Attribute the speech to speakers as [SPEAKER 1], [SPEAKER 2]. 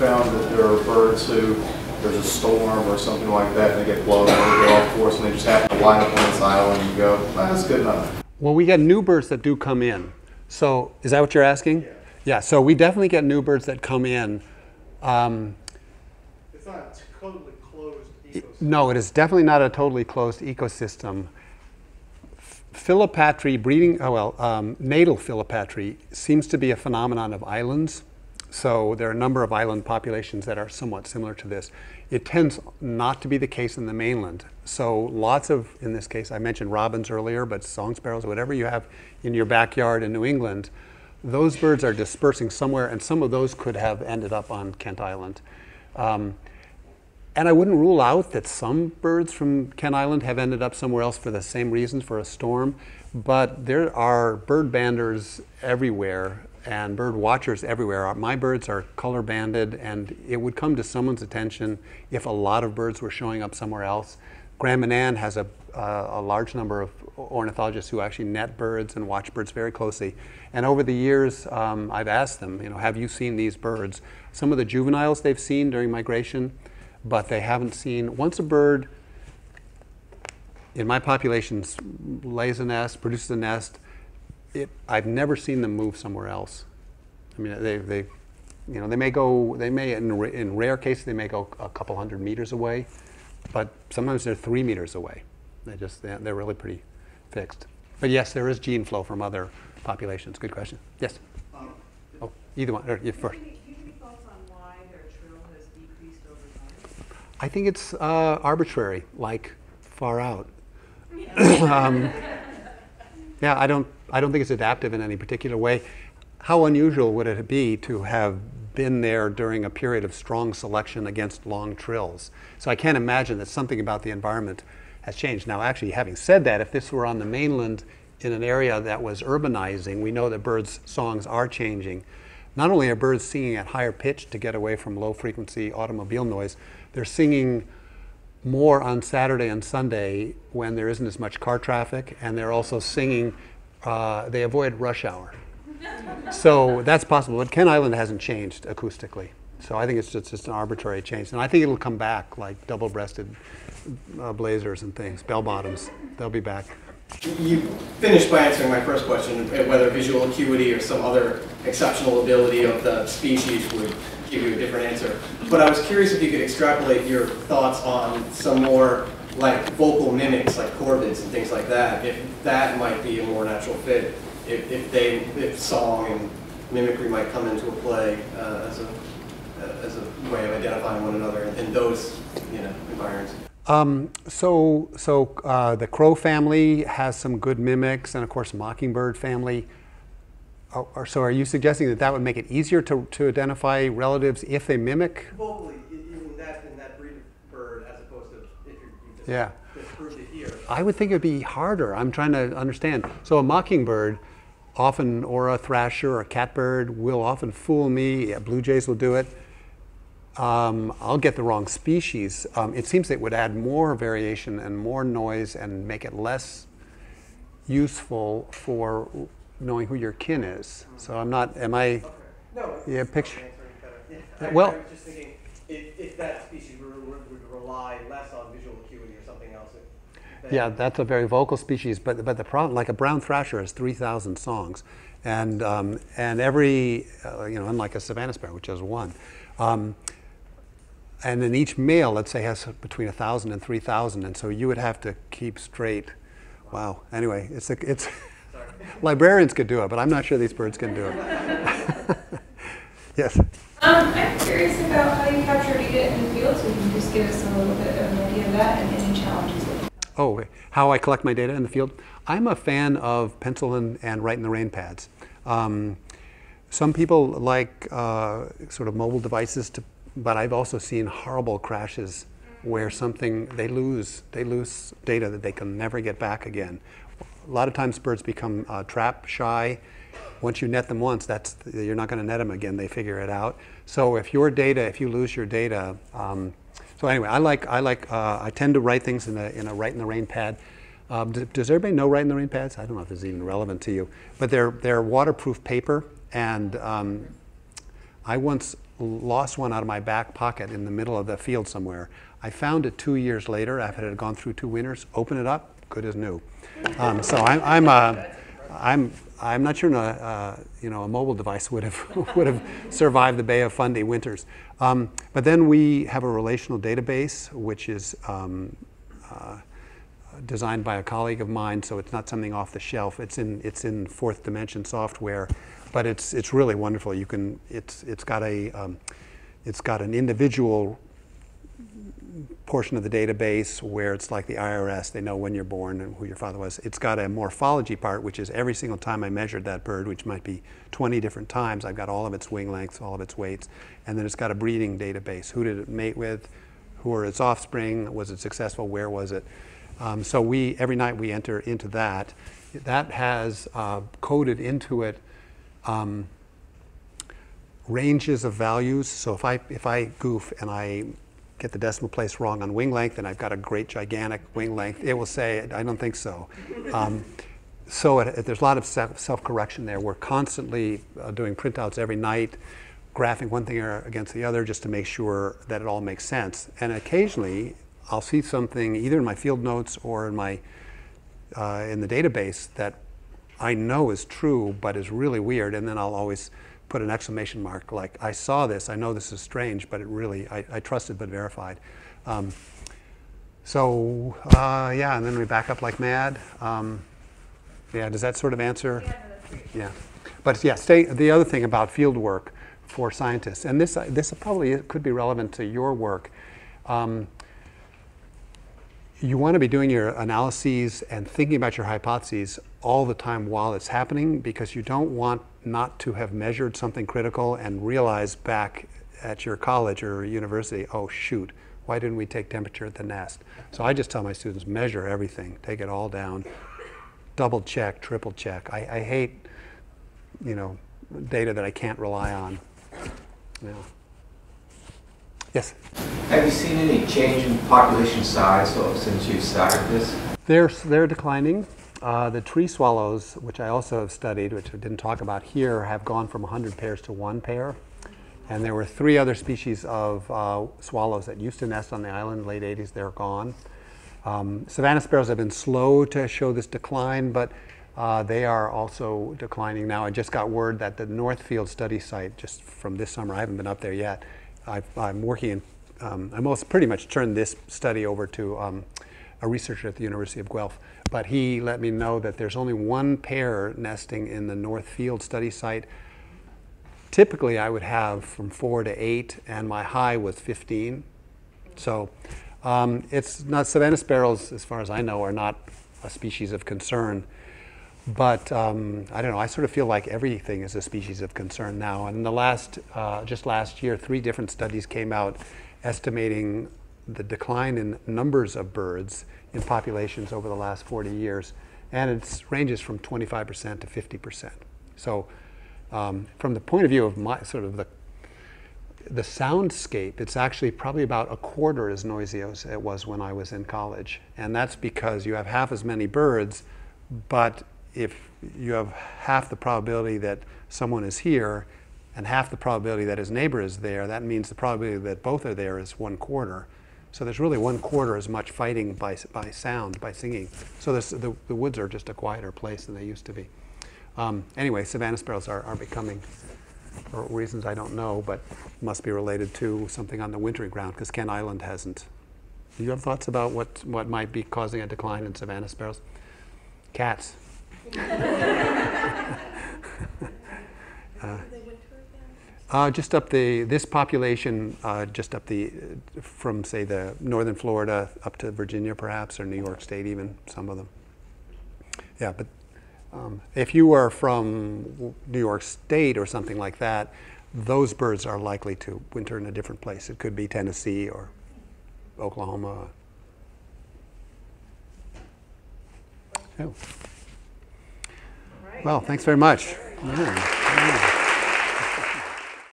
[SPEAKER 1] found that there are birds who, there's a storm or something like that, and they get blown over the golf course, and they just happen to line up on this island, and you go, well, that's good enough.
[SPEAKER 2] Well, we get new birds that do come in. So, is that what you're asking?
[SPEAKER 1] Yeah.
[SPEAKER 2] Yeah, so we definitely get new birds that come in.
[SPEAKER 1] It's not a totally closed ecosystem.
[SPEAKER 2] No, it is definitely not a totally closed ecosystem. Philopatry, natal philopatry seems to be a phenomenon of islands. So there are a number of island populations that are somewhat similar to this. It tends not to be the case in the mainland. So lots of, in this case, I mentioned robins earlier, but song sparrows, whatever you have in your backyard in New England, those birds are dispersing somewhere, and some of those could have ended up on Kent Island. And I wouldn't rule out that some birds from Kent Island have ended up somewhere else for the same reasons, for a storm, but there are bird banders everywhere and bird watchers everywhere. My birds are color banded, and it would come to someone's attention if a lot of birds were showing up somewhere else. Grand Manan has a large number of ornithologists who actually net birds and watch birds very closely. And over the years, I've asked them, have you seen these birds? Some of the juveniles they've seen during migration, but they haven't seen, once a bird in my populations lays a nest, produces a nest, I've never seen them move somewhere else. I mean, they may go, in rare cases, they may go a couple hundred meters away, but sometimes they're 3 meters away. They're really pretty fixed. But yes, there is gene flow from other populations. Good question. Yes? Either one, or you first.
[SPEAKER 3] Do you have any thoughts on why their trill has decreased over time?
[SPEAKER 2] I think it's arbitrary, like far out. Yeah, I don't think it's adaptive in any particular way. How unusual would it be to have been there during a period of strong selection against long trills? So I can't imagine that something about the environment has changed. Now, actually, having said that, if this were on the mainland in an area that was urbanizing, we know that birds' songs are changing. Not only are birds singing at higher pitch to get away from low-frequency automobile noise, they're singing more on Saturday and Sunday when there isn't as much car traffic, and they're also singing, they avoid rush hour. So that's possible, but Kent Island hasn't changed acoustically. So I think it's just an arbitrary change. And I think it'll come back like double-breasted blazers and things, bell-bottoms. They'll be back.
[SPEAKER 4] You finished by answering my first question, whether visual acuity or some other exceptional ability of the species would give you a different answer. But I was curious if you could extrapolate your thoughts on some more like vocal mimics, like corvids and things like that, if that might be a more natural fit, if song and mimicry might come into a play as a way of identifying one another in those environments.
[SPEAKER 2] The crow family has some good mimics, and of course mockingbird family. So are you suggesting that would make it easier to identify relatives if they mimic?
[SPEAKER 4] Vocally, in that breed of bird, as opposed to if you just proved it here.
[SPEAKER 2] I would think it would be harder. I'm trying to understand. So a mockingbird, often, or a thrasher or a catbird, will often fool me. Yeah, blue jays will do it. I'll get the wrong species. It seems it would add more variation and more noise and make it less useful for knowing who your kin is. So am I?
[SPEAKER 4] Okay. No.
[SPEAKER 2] Yeah, picture.
[SPEAKER 4] Well, I was just thinking if that species would rely less on visual acuity or something else.
[SPEAKER 2] Yeah, that's a very vocal species, but the problem, like a brown thrasher, has 3,000 songs, and every unlike a savanna sparrow, which has one. And then each male, let's say, has between 1,000 and 3,000, and so you would have to keep straight. Wow. Anyway, it's librarians could do it, but I'm not sure these birds can do it. Yes.
[SPEAKER 5] I'm curious about how you capture data in the field, so you can just give us a little bit of an idea of that and any challenges with it.
[SPEAKER 2] Oh, how I collect my data in the field? I'm a fan of pencil and write in the rain pads. Some people like sort of mobile devices, but I've also seen horrible crashes where they lose data that they can never get back again. A lot of times birds become trap shy. Once you net them once, you're not going to net them again. They figure it out. So if you lose your data, so anyway, I tend to write things in a write in the rain pad. Does everybody know write in the rain pads? I don't know if this is even relevant to you, but they're waterproof paper, and I once lost one out of my back pocket in the middle of the field somewhere. I found it 2 years later after it had gone through 2 winters. Open it up, good as new. So I'm not sure a mobile device would have survived the Bay of Fundy winters. But then we have a relational database, which is designed by a colleague of mine, so it's not something off the shelf. It's in fourth dimension software, but it's really wonderful. You can it's got an individual portion of the database where it's like the IRS. They know when you're born and who your father was. It's got a morphology part, which is every single time I measured that bird, which might be 20 different times, I've got all of its wing lengths, all of its weights, and then it's got a breeding database. Who did it mate with? Who are its offspring? Was it successful? Where was it? So every night we enter into that. That has coded into it ranges of values. So if I goof and I get the decimal place wrong on wing length and I've got a great gigantic wing length, it will say, I don't think so. There's a lot of self-correction there. We're constantly doing printouts every night, graphing one thing against the other just to make sure that it all makes sense. And occasionally, I'll see something either in my field notes or in the database that I know is true but is really weird, and then I'll always put an exclamation mark like, I saw this, I know this is strange, but it really, I trusted but verified. Yeah, and then we back up like mad. Yeah, does that sort of answer?
[SPEAKER 5] Yeah, no, that's great.
[SPEAKER 2] Yeah. But yeah, the other thing about field work for scientists, and this probably could be relevant to your work, you want to be doing your analyses and thinking about your hypotheses all the time while it's happening, because you don't want not to have measured something critical and realize back at your college or university, oh shoot, why didn't we take temperature at the nest? So I just tell my students, measure everything, take it all down, double check, triple check. I hate, data that I can't rely on. Yeah. Yes?
[SPEAKER 6] Have you seen any change in population size since you started this?
[SPEAKER 2] They're declining. The tree swallows, which I also have studied, which I didn't talk about here, have gone from 100 pairs to 1 pair. And there were 3 other species of swallows that used to nest on the island, late 80s, they're gone. Savannah sparrows have been slow to show this decline, but they are also declining now. I just got word that the Northfield study site, just from this summer, I haven't been up there yet, I'm working in, I most pretty much turned this study over to a researcher at the University of Guelph, but he let me know that there's only 1 pair nesting in the Northfield study site. Typically I would have from 4 to 8, and my high was 15. So it's not, Savannah sparrows, as far as I know, are not a species of concern. But I don't know, I sort of feel like everything is a species of concern now. And just last year, 3 different studies came out estimating the decline in numbers of birds in populations over the last 40 years. And it ranges from 25% to 50%. So from the point of view of the soundscape, it's actually probably about a quarter as noisy as it was when I was in college. And that's because you have half as many birds, but if you have half the probability that someone is here and half the probability that his neighbor is there, that means the probability that both are there is 1/4. So there's really 1/4 as much fighting by sound, by singing. So the woods are just a quieter place than they used to be. Anyway, Savannah sparrows are becoming, for reasons I don't know, but must be related to something on the wintering ground, because Kent Island hasn't. Do you have thoughts about what might be causing a decline in Savannah sparrows? Cats. Just up this population, just up from say the northern Florida up to Virginia perhaps, or New York State even, some of them. Yeah, but if you are from New York State or something like that, those birds are likely to winter in a different place. It could be Tennessee or Oklahoma. Oh. Well, thanks very much. Yeah.